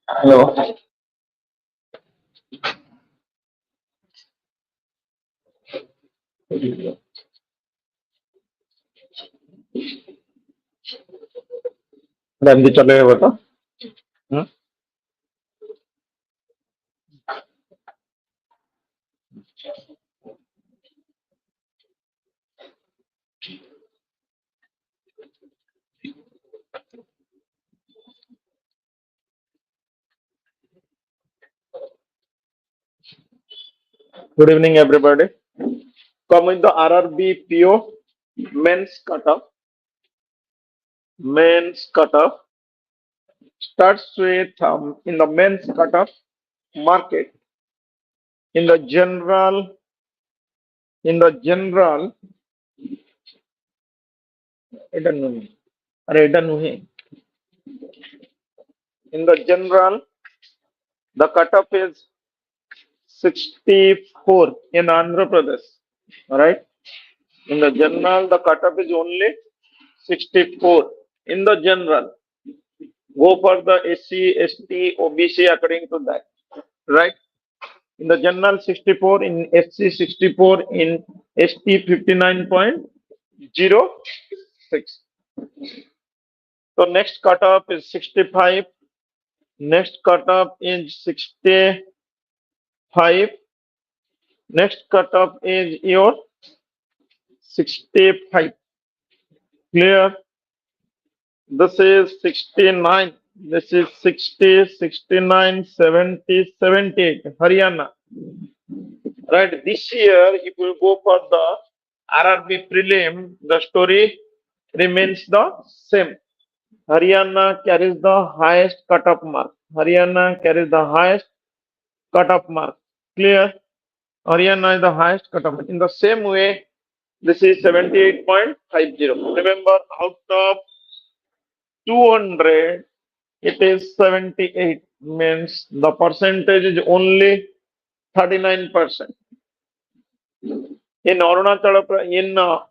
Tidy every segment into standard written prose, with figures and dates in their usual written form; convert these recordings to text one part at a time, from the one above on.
Hello. రండి चलेगा बता. Good evening, everybody. Come with the RRB PO men's cutoff. Men's cutoff starts with in the men's cutoff market. In the general, এটা নুহি. আরে এটা নুহি. In the general, the cutoff is 64 in Andhra Pradesh. All right. In the general, the cutoff is only 64 in the general. Go for the SC, ST, OBC according to that, right? In the general 64, in SC 64, in ST 59.06. So next cutoff is 65. Next cutoff is 65. Next cutoff is your 65. Clear? This is 69. This is 60, 69, 70, 78. Haryana. Right. This year, if we go for the RRB prelim, the story remains the same. Haryana carries the highest cutoff mark. Haryana carries the highest cutoff mark. Clear? Haryana is the highest cutoff. In the same way, this is 78.50. Remember, out of 200, it is 78. Means the percentage is only 39%. In Arunachal,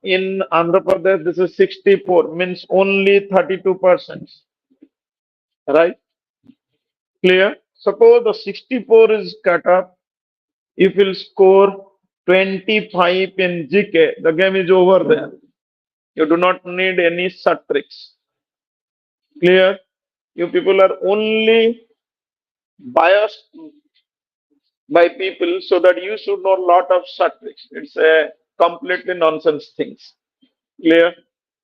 in Andhra Pradesh, this is 64. Means only 32%. Right? Clear? Suppose the 64 is cut up. If you score 25 in GK, the game is over there. You do not need any shot tricks. Clear? You people are only biased by people so that you should know a lot of shot tricks. It's a completely nonsense things. Clear?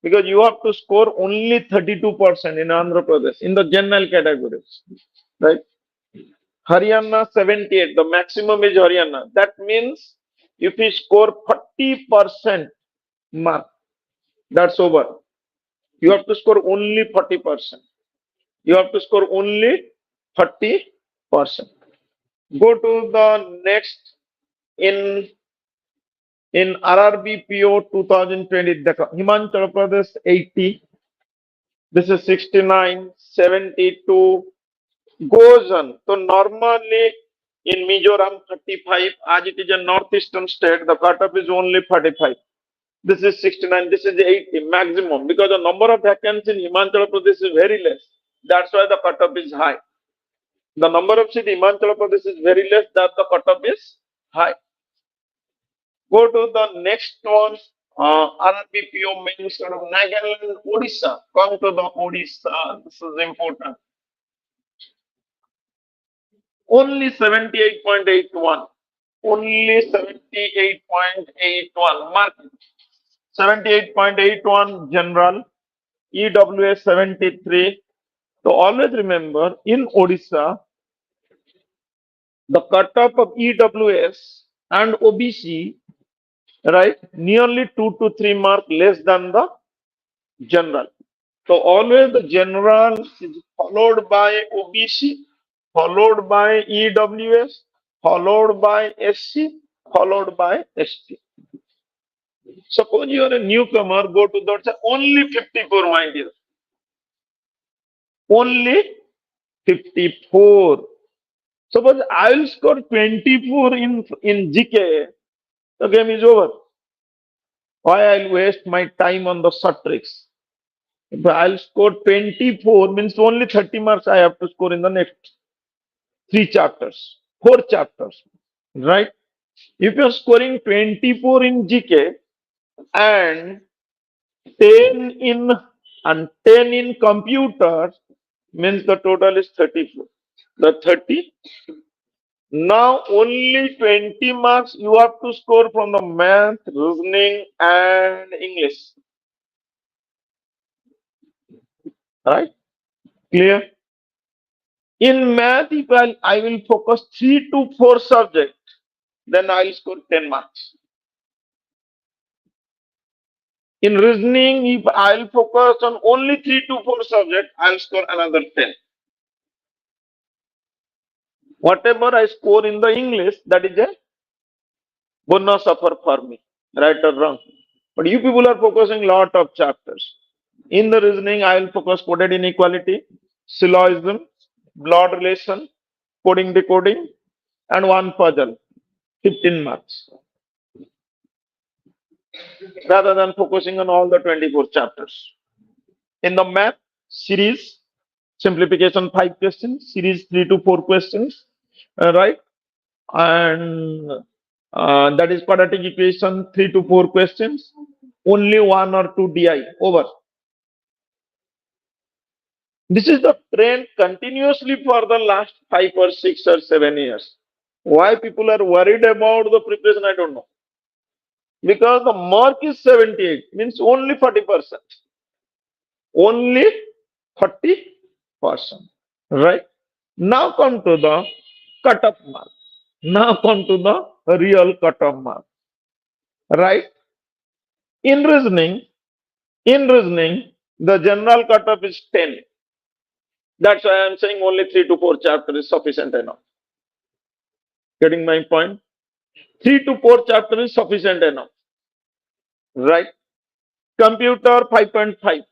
Because you have to score only 32% in Andhra Pradesh in the general categories. Right? Haryana 78, the maximum is Haryana. That means if you score 40% mark, that's over. You have to score only 40%. You have to score only 40%. Go to the next in RRB PO 2020. Himachal Pradesh 80. This is 69, 72. Goes on. So normally in Mizoram 35, as it is a northeastern state, the cutoff is only 45. This is 69, this is 80 maximum because the number of vacancies in Himachal Pradesh is very less. That's why the cutoff is high. The number of seats in Himachal Pradesh is very less, that the cutoff is high. Go to the next one, RRBPO means Nagaland, Odisha. Come to the Odisha, this is important. Only 78.81. Only 78.81. Mark 78.81 general, EWS 73. So always remember in Odisha, the cutoff of EWS and OBC, right, nearly 2 to 3 mark less than the general. So always the general is followed by OBC, followed by EWS, followed by SC, followed by ST. Suppose you are a newcomer, go to that, only 54, my dear. Only 54. Suppose I will score 24 in GK, the game is over. Why I'll waste my time on the short tricks? If I'll score 24, means only 30 marks I have to score in the next three chapters, four chapters, right? If you're scoring 24 in GK and 10 in and 10 in computer, means the total is 34. The 30. Now only 20 marks you have to score from the math, reasoning, and English. Right? Clear? In math, if I will focus 3 to 4 subjects, then I'll score 10 marks. In reasoning, if I'll focus on only 3 to 4 subjects, I'll score another 10. Whatever I score in the English, that is a bonus offer for me, right or wrong. But you people are focusing lot of chapters. In the reasoning, I will focus coded inequality, syllogism, blood relation, coding decoding, and one puzzle, 15 marks, rather than focusing on all the 24 chapters. In the math series, simplification 5 questions, series 3 to 4 questions, right? And that is quadratic equation 3 to 4 questions, only 1 or 2 DI over. This is the trend continuously for the last 5 or 6 or 7 years. Why people are worried about the preparation, I don't know. Because the mark is 78, means only 40%. Only 40%. Right? Now come to the cutoff mark. Now come to the real cutoff mark. Right? In reasoning, the general cutoff is 10. That's why I'm saying only 3 to 4 chapters is sufficient enough. Getting my point? 3 to 4 chapters is sufficient enough. Right? Computer 5.5.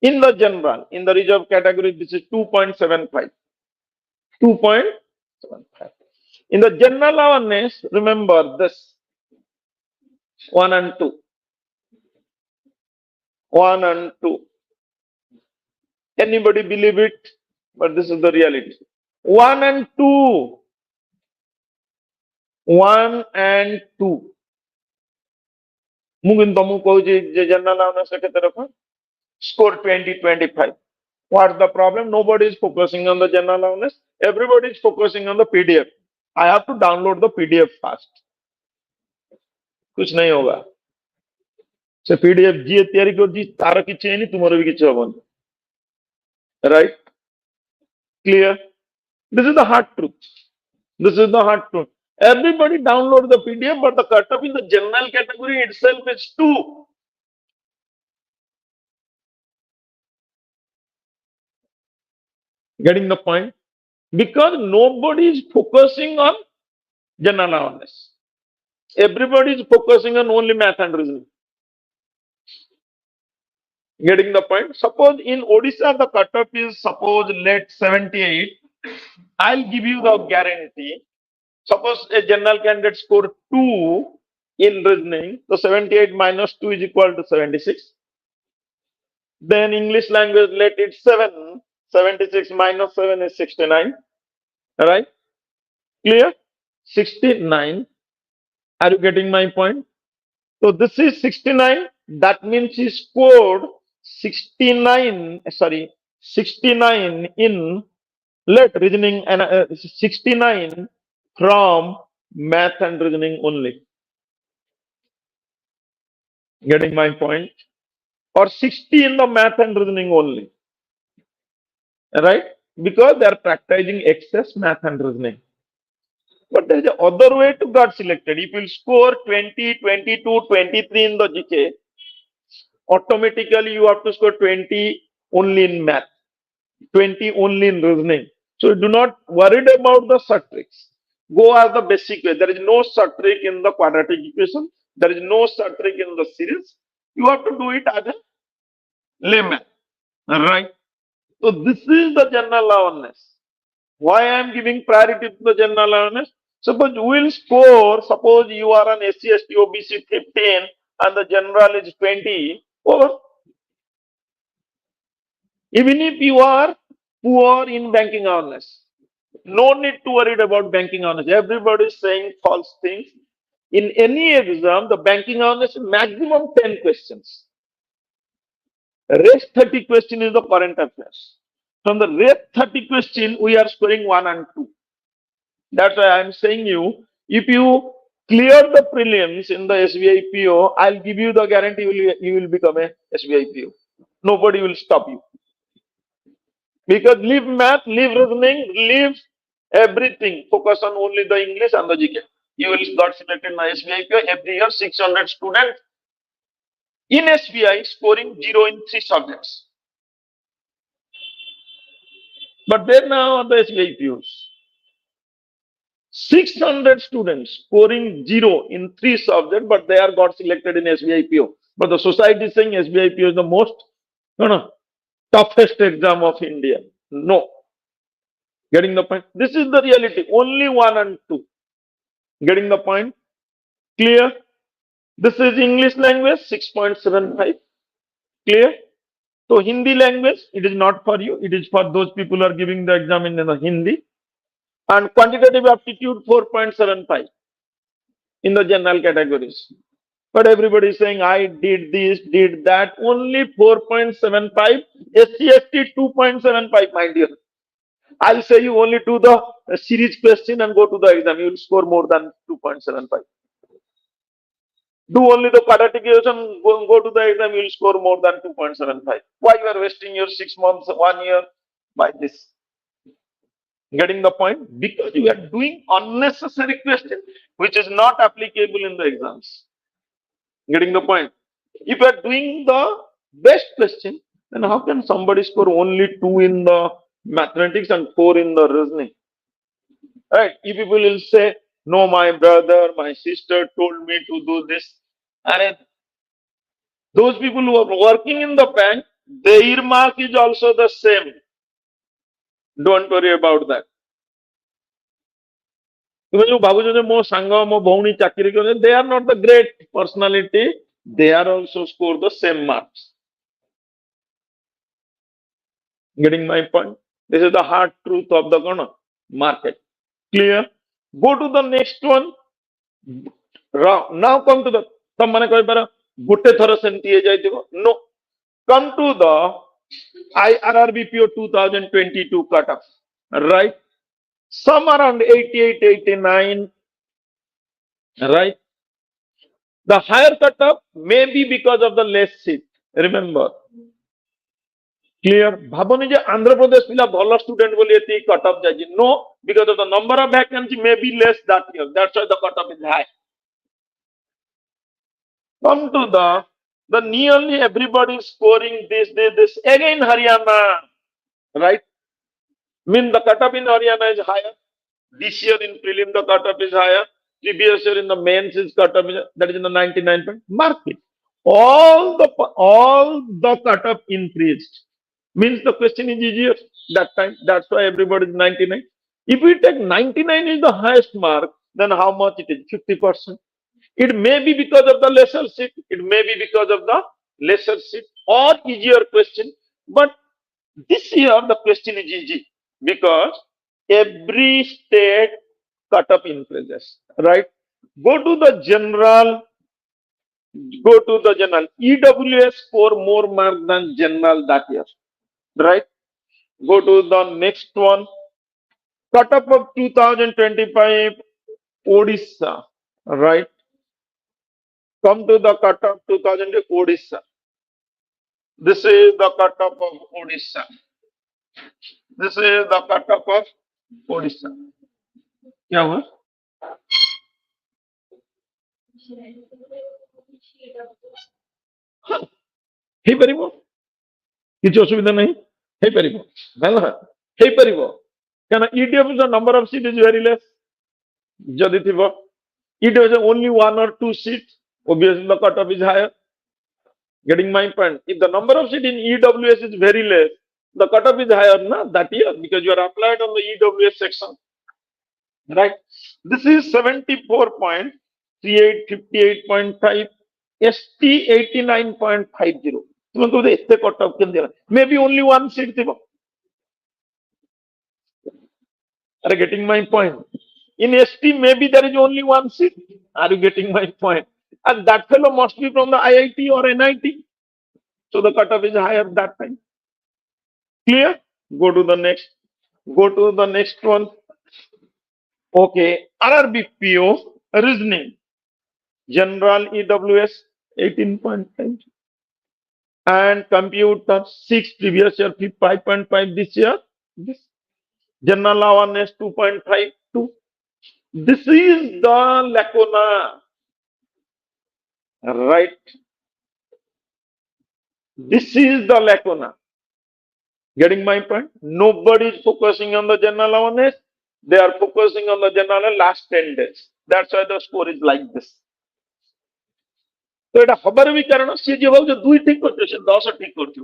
In the general, in the reserve category, this is 2.75. 2.75. In the general awareness, remember this 1 and 2. 1 and 2. Anybody believe it? But this is the reality. 1 and 2. 1 and 2. Mungkin tamu kauji general awareness ke score 20, 25. What's the problem? Nobody is focusing on the general awareness. Everybody is focusing on the PDF. I have to download the PDF fast. कुछ नहीं होगा. So PDF जी तैयारी कर जी तारा की चेनी तुम्हारे भी किच्छ होगा. Right? Clear? This is the hard truth. This is the hard truth. Everybody download the PDF, but the cutoff in the general category itself is 2. Getting the point? Because nobody is focusing on general awareness. Everybody is focusing on only math and reasoning. Getting the point? Suppose in Odisha the cutoff is suppose let 78. I'll give you the guarantee. Suppose a general candidate score 2 in reasoning, so 78 minus 2 is equal to 76. Then English language let it 7. 76 minus 7 is 69. Alright? Clear? 69. Are you getting my point? So this is 69. That means he scored 69 in let reasoning and 69 from math and reasoning only. Getting my point? Or 60 in the math and reasoning only. Right? Because they are practicing excess math and reasoning. But there is another way to get selected. If you score 20, 22, 23 in the GK, automatically you have to score 20 only in math, 20 only in reasoning. So do not worry about the sub tricks. Go as the basic way. There is no sub trick in the quadratic equation. There is no sub trick in the series. You have to do it as a layman. Right? So this is the general awareness. Why I am giving priority to the general awareness? Suppose you will score, suppose you are an SC, ST, OBC 15 and the general is 20, over. Even if you are poor in banking awareness, no need to worry about banking awareness. Everybody is saying false things. In any exam, the banking awareness is maximum 10 questions. Rest 30 question is the current affairs. From the rest 30 question, we are scoring 1 and 2. That's why I'm saying you, if you clear the prelims in the SBI PO, I'll give you the guarantee you will become a SBI PO. Nobody will stop you. Because leave math, leave reasoning, leave everything. Focus on only the English and the GK. You will got selected in the SBI PO. Every year, 600 students in SBI scoring 0 in 3 subjects. But then now on the SBI POs, 600 students scoring 0 in 3 subjects, but they are got selected in SBI PO. But the society is saying SBI PO is the most toughest exam of India. No. Getting the point? This is the reality. Only 1 and 2. Getting the point? Clear? This is English language 6.75. Clear? So Hindi language, it is not for you. It is for those people who are giving the exam in the Hindi. And quantitative aptitude 4.75 in the general categories. But everybody is saying, I did this, did that. Only 4.75. SC/ST 2.75, my dear. I'll say you only do the series question and go to the exam. You will score more than 2.75. Do only the qualification, go to the exam, you will score more than 2.75. Why you are wasting your 6 months, 1 year by this? Getting the point? Because you are doing unnecessary question which is not applicable in the exams. Getting the point? If you are doing the best question, then how can somebody score only 2 in the mathematics and 4 in the reasoning? Right? If people will say, no, my brother, my sister told me to do this. And those people who are working in the bank, their mark is also the same. Don't worry about that. They are not the great personality. They are also score the same marks. Getting my point? This is the hard truth of the market. Clear? Go to the next one. Now come to the no. Come to the IRRBPO 2022 cutoff. Right? Some around 88, 89. Right? The higher cutoff may be because of the less seat. Remember. Clear? Bhaboni je Andhra Pradesh pila bhala student boli eti cutoff jaiji. No, because of the number of vacancy may be less that year. That's why the cutoff is high. Come to the nearly everybody is scoring this. Again Haryana. Right? Mean the cutoff in Haryana is higher. This year in prelim the cutoff is higher. Previous year in the mains is cutoff that is in the 99 point. Mark it. All the cutoff increased. Means the question is easier that time. That's why everybody is 99. If we take 99 is the highest mark, then how much it is? 50%. It may be because of the lesser seat. It may be because of the lesser seat or easier question. But this year the question is easy because every state cutoff increases. Right? Go to the general. EWS score more marks than general that year. Right? Go to the next one. Cutoff of 2025 Odisha. Right? Come to the cutoff 2000 Odisha. This is the cutoff of Odisha. This is the cutoff of Odisha. क्या हुआ? ହେଇପାରିବ କିଛି ଅସୁବିଧା ନାହିଁ ହେଇପାରିବ ହେଲା ହେଇପାରିବ କାରଣ EDF the number of seat is very less ଯଦି ଥିବ EDF is only 1 or 2 seats obviously the cutoff is higher. Getting my point? If the number of seats in EWS is very less, the cutoff is higher that year because you are applied on the EWS section. Right? This is 74.38, 58.5, ST 89.50. Maybe only one seat. Are you getting my point? In ST, maybe there is only one seat. Are you getting my point? And that fellow must be from the IIT or NIT. So the cutoff is higher that time. Clear? Go to the next. Go to the next one. Okay. RRBPO reasoning. General EWS 18.5. And computer 6 previous year 5.5 this year. This. General awareness 2.52. This is the lacuna. Right. This is the lacuna. Getting my point? Nobody is focusing on the general awareness. They are focusing on the general last 10 days. That's why the score is like this. So এটা হবার B কারণ সে যে ভাবছে দুই ঠিক করছে সে 10 ঠিক করছে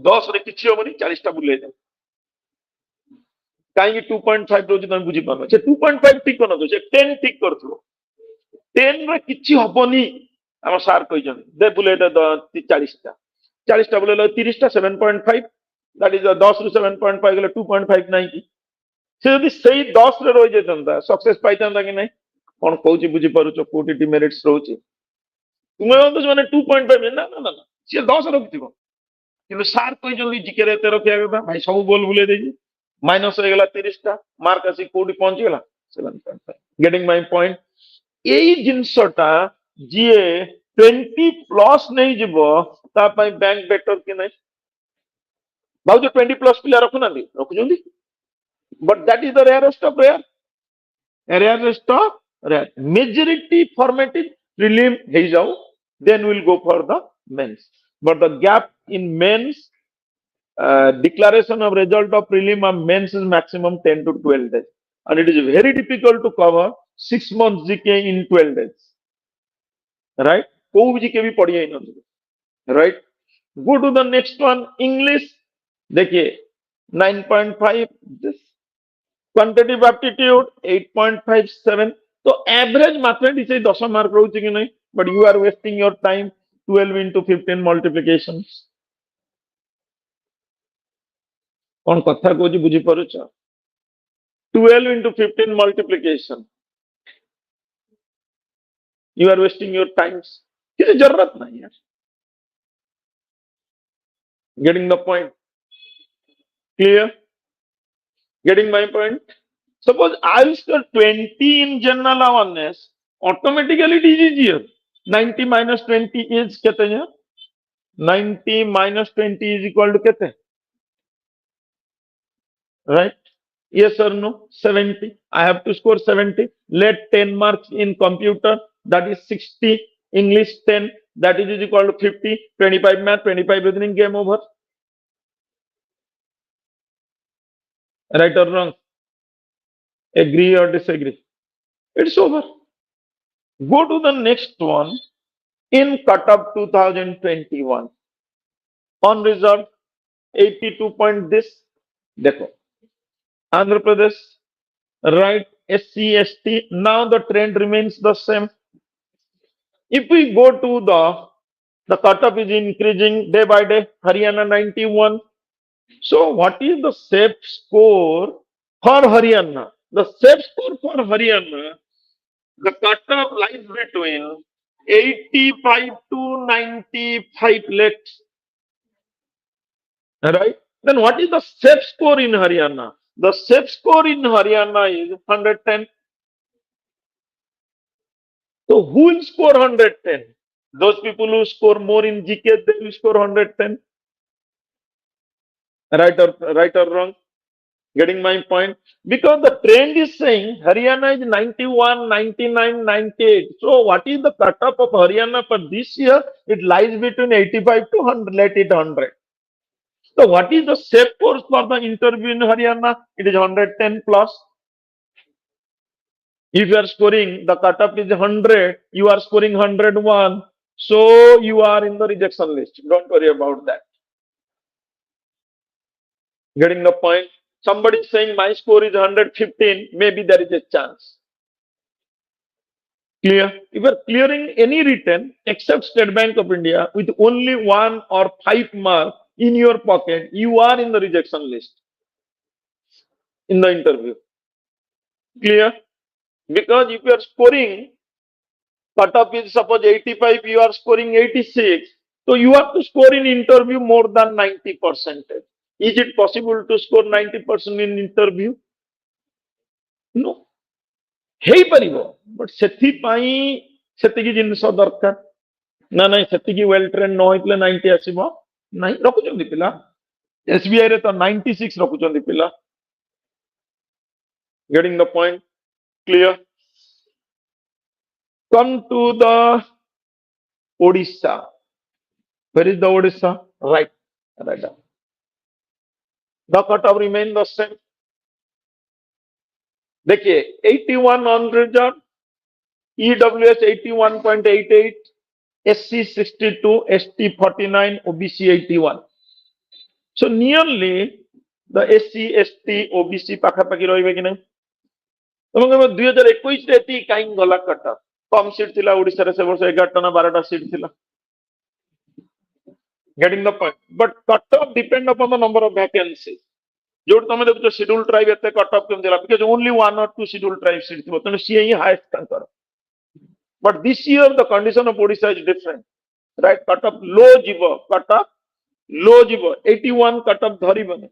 10 রে কিছু হবনি 40টা বুলিয়ে যাবে কাହିଁକି 2.5 ରହୁଛି ତମେ ବୁଝିପାରୁନ ସେ 2.5 ଠିକ କରନ୍ତୁ ସେ 10 ଠିକ କରୁଥିବ 10 ରେ କିଛି ହବନି ଆମ ସାର୍ କହିଛନ୍ତି ଦେ ବୁଲେଇଟା 40ଟା 40ଟା ବୁଲେଇଲେ 30ଟା 7.5 that is 10 ରୁ 7.5 ଗଲେ 2.5 ନାହିଁ କି ସେ ଯଦି ସେଇ 10 ରେ ରହି ଯାଇଥାନ୍ତା ସକ୍ସେସ ପାଇଥାନ୍ତା କି ନାହିଁ କଣ କହୁଛି ବୁଝିପାରୁଛ କୋଉଠି ଡିମେରିଟ୍ସ ରହୁଛି ତୁମେ ଭାବୁଛ ମାନେ 2.5 ନା ନା ନା ସିଏ 10 ରଖିଥିବ କିନ୍ତୁ ସାର୍ କହିଛନ୍ତି ଜିକେ ରେ ଏତେ ରଖିବା କଥା ଭାଇ ସବୁ ବଲ ବୁଲେଇ ଦେଇଛି ମାଇନସ ହେଇଗଲା 30ଟା ମାର୍କ ଆସି କୋଉଠି ପହଞ୍ଚିଗଲା 7.5 ଗେଟିଂ ମାଇ ପଏଣ୍ଟ ଏଇ ଜିନିଷଟା ଯିଏ 20 ପ୍ଲସ୍ ନେଇଯିବ ତା ପାଇଁ ବ୍ୟାଙ୍କ ବେଟର କି ନାହିଁ ଭାବୁଛ 20 ପ୍ଲସ୍ ପିଲା ରଖୁନାହାନ୍ତି ରଖୁଛନ୍ତି but that is the rarest of rare majority formative prelim ହେଇଯାଉ then we'll go for the mains but the gap in mains declaration of result of prelim and mains is maximum 10 to 12 days and it is very difficult to cover 6 months GK in 12 days right कोई GK भी पढ़ी ही नहीं right go to the next one English देखिए 9.5 this quantitative aptitude 8.57 तो average mathematics से 10 mark रहुची कि नहीं but you are wasting your time 12 into 15 multiplications कौन कथा कोजी बुझी परुछ 12 into 15 multiplication you are wasting your times किसी जरूरत नहीं यार getting the point clear getting my point suppose I score 20 in general awareness automatically it is easier 90 minus 20 is कितने हैं 90 minus 20 is equal to कितने right yes or no 70 I have to score 70 let 10 marks in computer that is 60 English 10 that is equal to 50 25 math 25 reasoning game over right or wrong agree or disagree it's over go to the next one in Cutoff 2021 on result 82 point this देखो Andhra Pradesh right SC ST now the trend remains the same if we go to the cutoff is increasing day by day Haryana 91 so what is the safe score for Haryana the safe score for Haryana the cutoff lies between 85 to 95 let's right then what is the safe score in Haryana the safe score in Haryana is 110 so who will score 110 those people who score more in GK they will score 110 right or wrong getting my point because the trend is saying Haryana is 91 99 98 so what is the cutoff of Haryana for this year it lies between 85 to 100 let it 100 so what is the safe course for the interview in Haryana it is 110 plus if you are scoring the cutoff is 100 you are scoring 101 so you are in the rejection list don't worry about that getting the point somebody is saying my score is 115 maybe there is a chance Clear? If you are clearing any written except State Bank of India with only 1 or 5 marks in your pocket, you are in the rejection list in the interview. Clear? Because if you are scoring, cutoff is suppose 85, you are scoring 86. So you have to score in interview more than 90%. Is it possible to score 90% in interview? No. ହେଇପାରିବ but ସେଥିପାଇଁ ସେତିକି ଜିନିଷ ଦରକାର ନା ନାଇଁ ସେତିକି well train ନ ହେଇଥିଲେ 90 ଆସିବ ନାଇଁ ରଖୁଛନ୍ତି ପିଲା SBI ରେ ତ 96 ରଖୁଛନ୍ତି ପିଲା getting the point clear come to the Odisha where is the Odisha right down the cutoff remain the same देखिए 81 on reserve EWS 81.88 SC 62 ST 49 OBC 81 so nearly the SC ST OBC ପାଖାପାଖି ରହିବେ କି ନାହିଁ ତମେ କହିବ 2021 ରେ ଏତିକି କାହିଁକି ଗଲା କଟଅଫ୍ କମ ସିଟ୍ ଥିଲା ଓଡ଼ିଶାରେ ସେ ବର୍ଷ 11ଟା ନା 12ଟା ସିଟ୍ ଥିଲା getting the point but cutoff depend upon the number of vacancies जोट तमे देखो शेड्यूल ट्राइब एते कटअफ केम दिला because only 1 or 2 schedule tribe seat थिबो तने सी ही हाईएस्ट तांकर but this year the condition of Odisha is different right cutoff low जीवो कटअफ लो जीवो 81 कटअफ धरिबने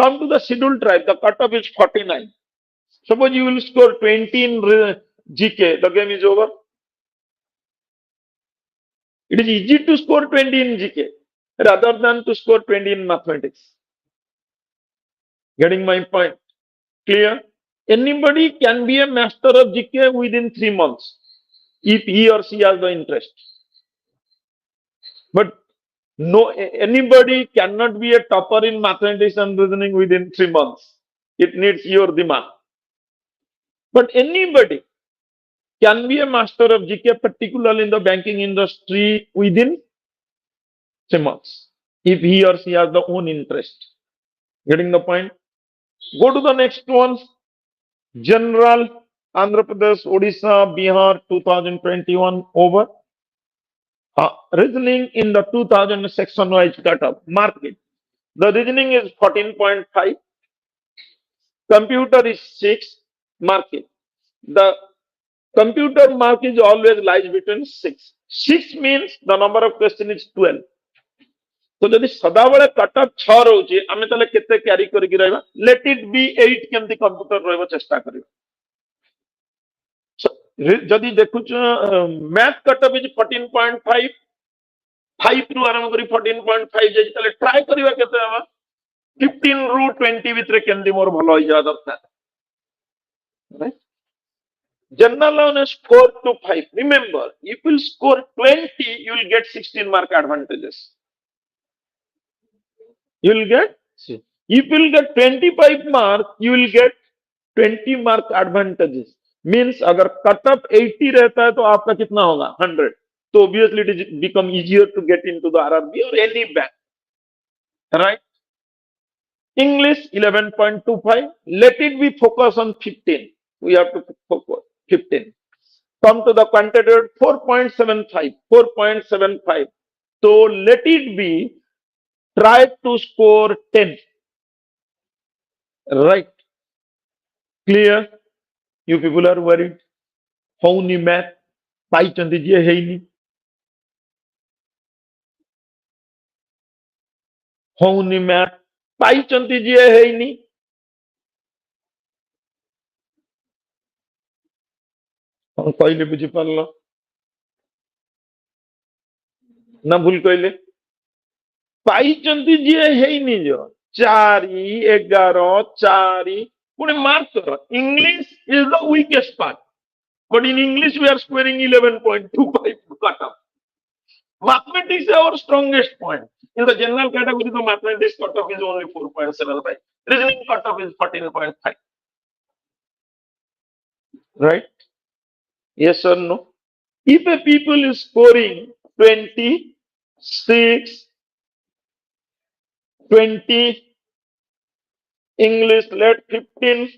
come to the scheduled tribe the cutoff is 49 suppose you will score 20 in GK the game is over it is easy to score 20 in GK rather than to score 20 in mathematics getting my point clear anybody can be a master of GK within 3 months if he or she has the interest but no anybody cannot be a topper in mathematics and reasoning within 3 months it needs your dimag but anybody can be a master of GK particularly in the banking industry within 3 months if he or she has the own interest getting the point go to the next one general Andhra Pradesh Odisha Bihar 2021 over reasoning in the 2000 section wise cutoff mark it the reasoning is 14.5 computer is 6 mark it the computer mark is always lies between 6 6 means the number of question is 12 तो जदि सदाबले cutoff 6 रहउची आमे तले केते क्यारी करिकि रहबा let it be 8 केमति computer रहबो चेष्टा करियो जदि देखुच मैथ कटअफ इज 14.5 5 रु आरंभ करी 14.5 जे तले ट्राई करिवा केते हवा 15 रु 20 भितरे केमति मोर भलो होई जा दरकार right general on is 4 to 5 remember if you score 20 you will get 16 mark advantages you will get if you will get 25 mark you will get 20 mark advantages means अगर कटअफ 80 रहता है तो आपका कितना होगा 100 तो obviously it is become easier to get into the RRB or any bank right English 11.25 let it be focus on 15 we have to focus 15 come to the quantitative 4.75 so let it be try to score 10 right clear you people are worried houni math paichanti je heini houni math paichanti je heini कहले बुझी पारल ना भूल कहले पाइचंती जी हेनी जो 4 11 4 Pune mark करो English is the weakest part but in English we are scoring 11.25 cutoff mathematics is our strongest point in the general category the mathematics cutoff is only 4.75 reasoning cutoff is 14.5 right yes or no if a people is scoring 26 20 English let 15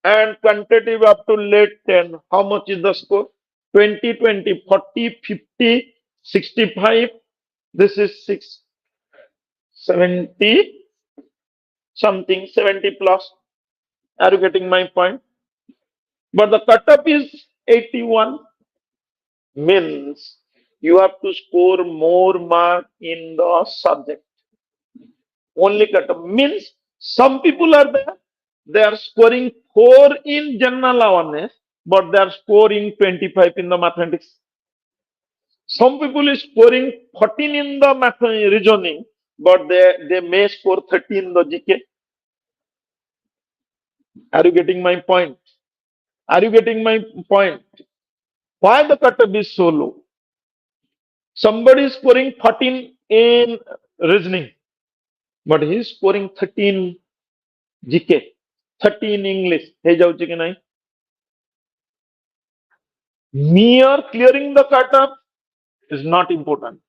and quantitative up to late 10. How much is the score? 20, 20, 40, 50, 65. This is 6, 70 something, 70 plus. Are you getting my point? But the cutoff is 81, means you have to score more mark in the subject. Only cutoff means some people are there, they are scoring 4 in general awareness, but they are scoring 25 in the mathematics. Some people is scoring 14 in the math reasoning, but they may score 30 in the GK. Are you getting my point? Are you getting my point? Why the cutoff is so low? Somebody is scoring 14 in reasoning, but he is scoring 13 GK, 13 English. Hey, जाऊची की नाही? Mere clearing the cutoff is not important.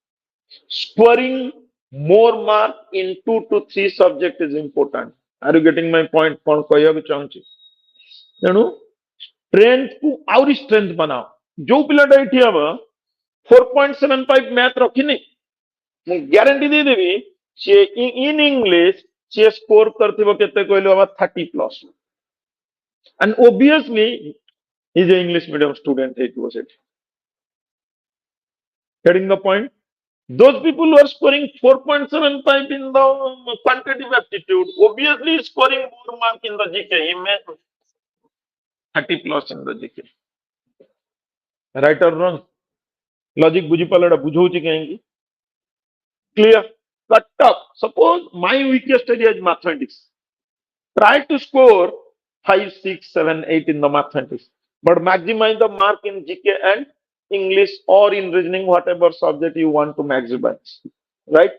Scoring more mark in 2 to 3 subject is important. Are you getting my point? कौन कहବାକୁ ଚାହୁଁଛି? ତେଣୁ strength କୁ ଆହୁରି strength बनाओ. जो पिलाटा ଏଠି ହବ 4.75 ମ୍ୟାଥ ରଖିନି, ମୁଁ ଗ୍ୟାରେଣ୍ଟି ଦେଇଦେବି ସେ in English ସେ ସ୍କୋର କରିଥିବ କେତେ କହିଲେ ବାବା 30 plus. And obviously he is an English medium student ହେଇଥିବ ସେଠି. Getting the point? Those people who are scoring 4.75 in the quantitative aptitude, obviously scoring more mark in the GK. He may 30 plus in the GK. Right or wrong? Logic बुझीपालटा बुझौची कहेंगी. Clear? Cut up. Suppose my weakest area is mathematics. Try to score 5, 6, 7, 8 in the mathematics, but maximize the mark in GK and English or in reasoning, whatever subject you want to maximize. Right?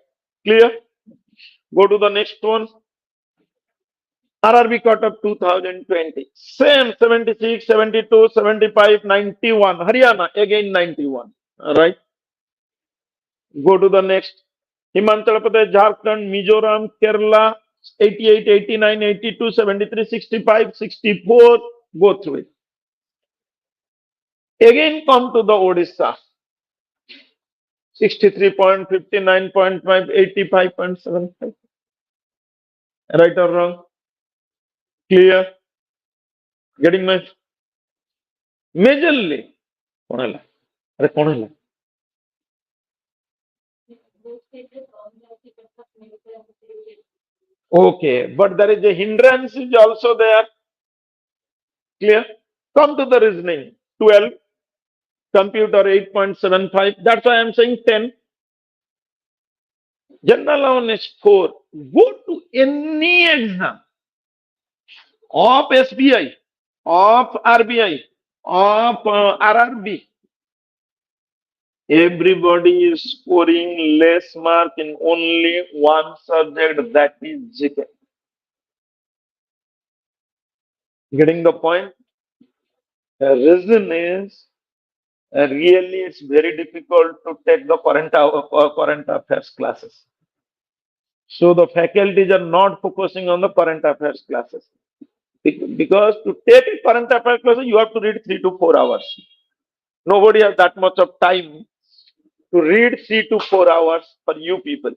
Clear? Go to the next one. RRB Cutoff 2020. Same 76, 72, 75, 91. Haryana again 91. Right? Go to the next. Himachal Pradesh, Jharkhand, Mizoram, Kerala, 88, 89, 82, 73, 65, 64. Go through it. Again come to the Odisha. 63.5, 59.5, 85.75. Right or wrong? Clear? Getting my majorly? कौन है? अरे कौन है? Okay, but there is a hindrance is also there. Clear? Come to the reasoning. 12. Computer 8.75. That's why I'm saying 10. General awareness 4. Go to any exam of SBI, of RBI, of RRB. Everybody is scoring less mark in only one subject, that is GK. Getting the point? The reason is really it's very difficult to take the current affairs classes. So the faculties are not focusing on the current affairs classes. Because to take a current affairs class, you have to read 3 to 4 hours. Nobody has that much of time to read 3 to 4 hours for you people.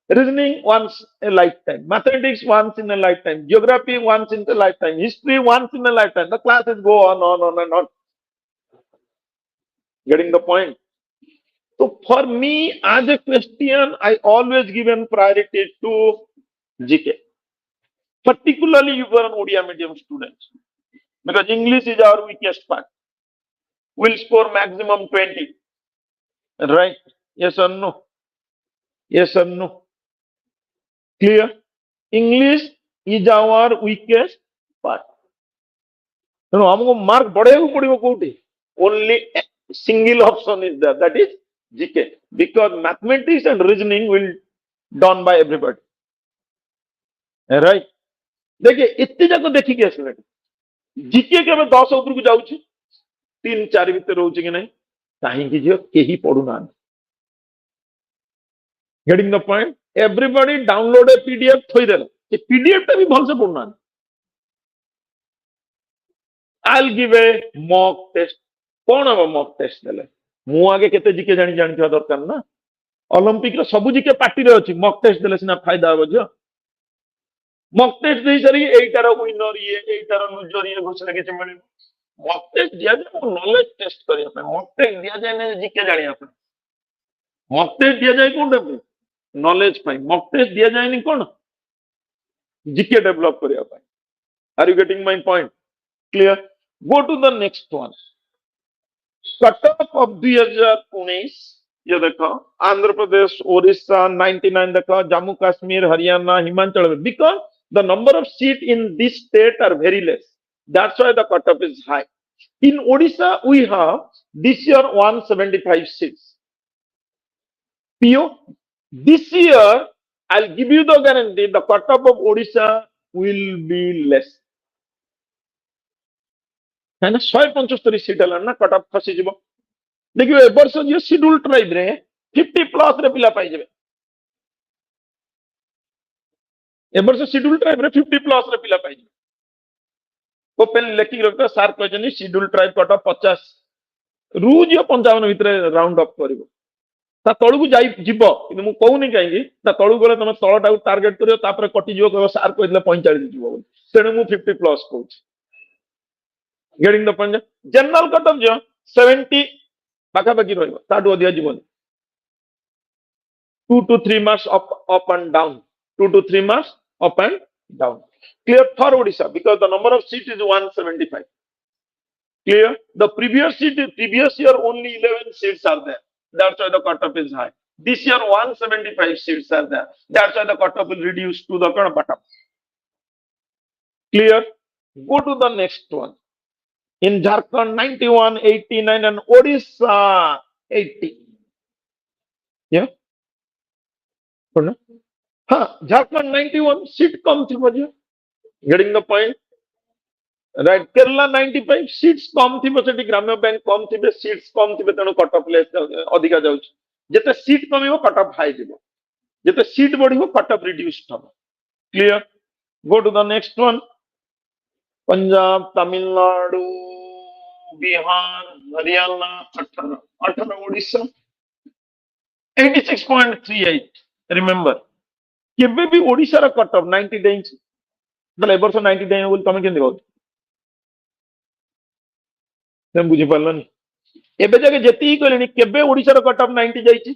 Reasoning once a lifetime, mathematics once in a lifetime, geography once in a lifetime, history once in a lifetime. The classes go on and on. Getting the point? So for me, as a Christian, I always given priority to GK. Particularly if you are an Odia medium student. Because English is our weakest part. We'll score maximum 20. Right? Yes or no? Yes or no? Clear? English is our weakest part. You know, हमको mark बढ़ेगा पड़ेगा कोटे. Only a single option is there, that is GK. Because mathematics and reasoning will done by everybody. Right? देखिए इतने जाको देखी कैसे लगे. GK के मैं 10 ऊपर को जाऊँगी. 3-4 भीतर रोज के नहीं. कहीं की जो केही पढ़ुना. Getting the point? Everybody download a PDF थोड़ी देना. ये PDF टा भी भल से पढ़ना. I'll give a mock test. कौन हम mock test देले मु आगे केते जिके जानी जानी था दरकार ना ओलंपिक रो सब जिके पार्टी रे अछि mock test देले सिना फायदा हो जो mock test देई सरी एटार विनर ये एटार लूजर ये घोषणा के मिले mock test दिया जाए नॉलेज टेस्ट करिया पे mock test दिया जाए ने जिके जानी आपण mock test दिया जाए कोन पे नॉलेज पाई mock test दिया जाए नि कोन जिके डेवलप करिया पे are you getting my point clear go to the next one cutoff of 2019 ये देखो आंध्र प्रदेश ओडिशा 99 देखो Jammu Kashmir Haryana Himachal because the number of seat in this state are very less that's why the cutoff is high in Odisha we have this year 175 seats PO this year I'll give you the guarantee the cutoff of Odisha will be less है ना 175 seat है ना cut off खसी जीवो देखियो ए वर्ष जो schedule tribe रे 50 प्लस रे पिला पाई जेबे ए वर्ष शेड्यूल ट्राइब रे 50 प्लस रे पिला पाई जेबे ओपन लेखि रखता सर कहजनी शेड्यूल ट्राइब कट ऑफ 50 रूज 55 भीतर राउंड अप करिवो ता तळु जाई जीवो कि मु कहूनी काई ता तळु गले तमे तळटा टार्गेट करियो तापर कटि जीवो कहबो सर कहले 45 जीवो तेने मु 50 प्लस कहूची getting the point general cut off जो 70 पाखा पाखी रहइबो ताडू अधिया जीवन 2 to 3 marks up and down 2 to 3 marks up and down clear for Odisha because the number of seats is 175 clear the previous year only 11 seats are there that's why the cutoff is high this year 175 seats are there that's why the cutoff will reduce to the bottom clear go to the next one in Jharkhand 91 89 and Odisha 80 yeah हाँ Jharkhand 91 seat कम थी बजे getting the point right Kerala 95 seats कम थी बसे ग्राम्य bank कम थी seats कम थी तेणु कट ऑफ लेस अधिका जाउछ जेते सीट कमिवो कट ऑफ हाई दिबो जेते सीट बढ़िवो कट ऑफ रिड्यूस्ड हो clear go to the next one Punjab Tamil Nadu Bihar Haryana 18 Odisha 86.38 remember केबे भी ओडिशा रा कट ऑफ 90 डेंच तले ए वर्ष 90 डेंच बोल तमे केन कहू तुम बुझी पारलनी एबे जगे जेती कहलेनी केबे ओडिशा रा कट ऑफ 90 जाईची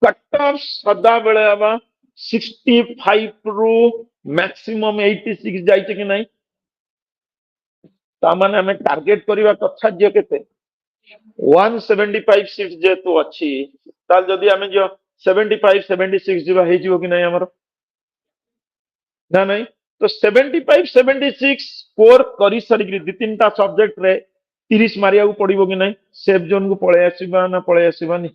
कट ऑफ सदा बेले आबा 65 रु मैक्सिमम 86 जाईची कि नहीं ता माने हमें टारगेट करबा कथा जे केते 175 सीट जे तो अच्छी ताल जदी हमें जो 75 76 जीवा हे जीवो कि नहीं हमर ना नहीं तो 75 76 स्कोर करी सरी दि तीन टा सब्जेक्ट रे 30 मारिया को पड़िबो कि नहीं सेफ जोन को पळे आसीबा ना पळे आसीबानी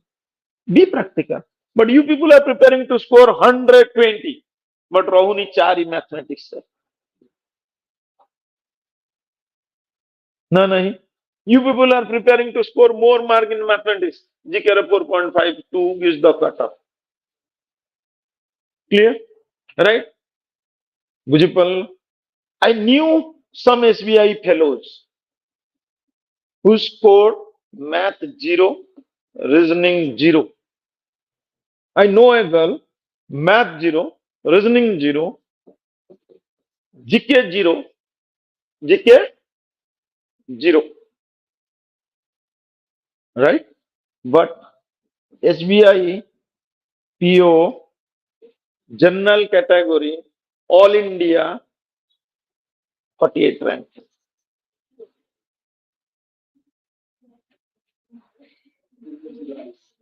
be practical but you people are preparing to score 120 but रहूनी 4 इन मैथमेटिक्स से ना नहीं you people are preparing to score more mark in mathematics GK 4.52 is the cutoff clear right Bujipal I knew some SBI fellows who scored math 0 reasoning 0 I know a girl math 0 reasoning 0 GK 0 GK 0 right but SBI PO general category all India 48 rank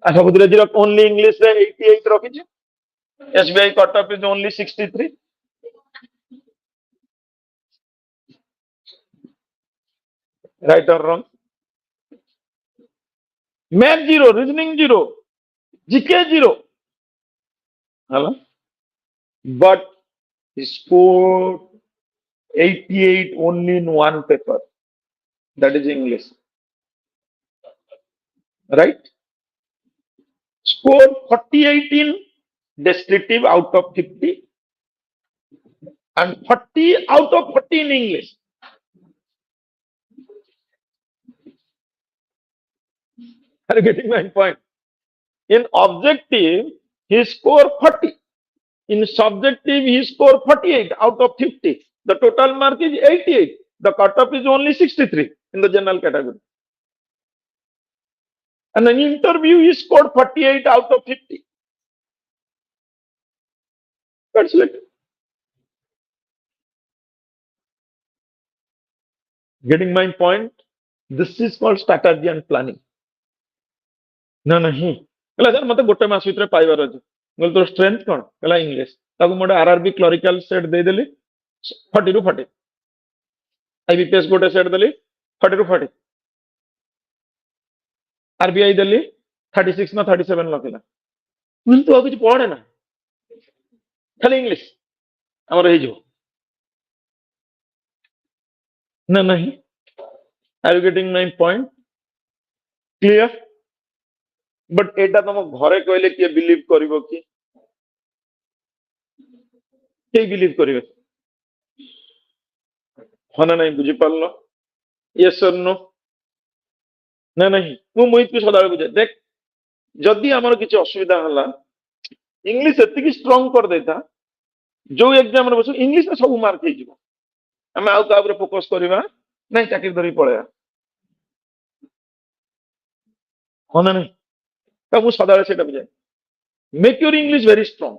अच्छा बुद्धिरा जी only English रे 88 रखी छी SBI cutoff is only 63 right or wrong math 0 reasoning 0 GK 0 hello but he scored 88 only in one paper that is English right scored 48 in descriptive out of 50 and 40 out of 40 in English Are you getting my point? In objective, he scored 40. In subjective, he scored 48 out of 50. The total mark is 88. The cutoff is only 63 in the general category. And an interview, he scored 48 out of 50. That's it. Getting my point? This is called strategy and planning. No, no, he. Sir, mate gotte mas vitre paibar achi. Gol to strength kon? Kala English. Taku mode RRB clerical set de deli 40 to 40. IBPS gotte set deli 40 to 40. RBI deli 36 na 37 lakila. Mil to କିଛି ପଢେ ନା ଖାଲି English ଆମର ହେଇଯିବ ନା ନାହିଁ are you getting my point clear but ଏଇଟା ତମ ଘରେ କହିଲେ କିଏ ବିଲିଭ କରିବ କି କେହି ବିଲିଭ କରିବେ ହଁ ନା ନାହିଁ ବୁଝିପାରିଲ ୟେସ୍ ଅର୍ ନୋ ନା ନାହିଁ ମୁଁ ମୋହିତ ସଦାବେଳେ ବୁଝେ ଦେଖ ଯଦି ଆମର କିଛି ଅସୁବିଧା ହେଲା ଇଂଲିଶ ଏତିକି ଷ୍ଟ୍ରଙ୍ଗ କରିଦେଇଥା ଯୋଉ ଏକ୍ଜାମରେ ବସୁ ଇଂଲିଶରେ ସବୁ ମାର୍କ ହେଇଯିବ ଆମେ ଆଉ ତା ଉପରେ ଫୋକସ କରିବା ନାଇଁ ଚାକିରି ଧରିକି ପଳେଇବା ହଁ ନା ନାହିଁ ତ ମୁଁ ସଦାବେଳେ ସେଇଟା ବୁଝାଏ make your English very strong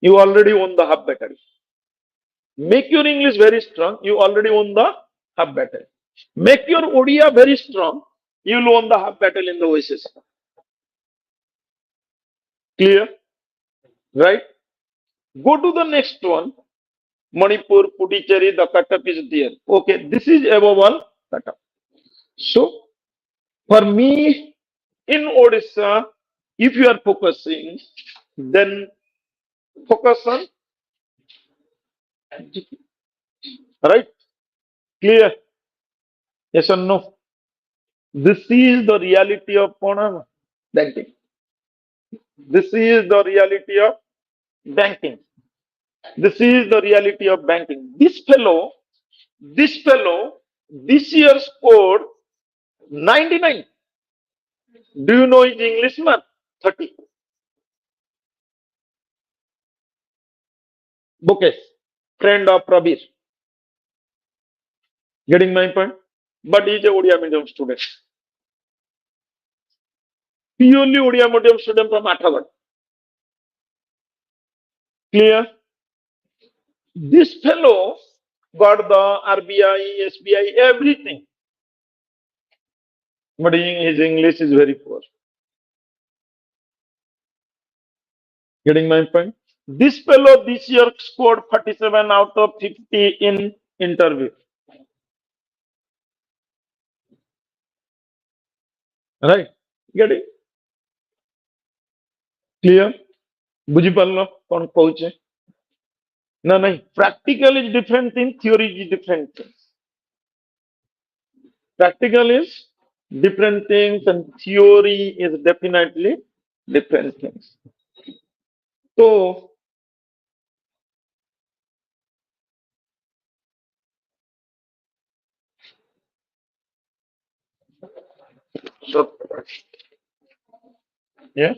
you already own the half battery make your English very strong you already own the half battery make your Odia very strong you will own the half battle in the OSS clear right go to the next one Manipur Puducherry the cutoff is there okay this is above all cutoff so for me in Odisha if you are focusing then focus on right clear yes or no this is the reality of banking this is the reality of banking this is the reality of banking this fellow this year scored 99 do you know his English math 30 Bukesh friend of Prabir getting my point but he is a Odia medium student purely Odia medium student from Athagat clear this fellow got the RBI SBI everything but his English is very poor getting my point this fellow this year scored 47 out of 50 in interview right getting clear बुझी पारलो कौन कहूचे ना नहीं practical is different thing theory is different thing practical is different things and theory is definitely different things so yeah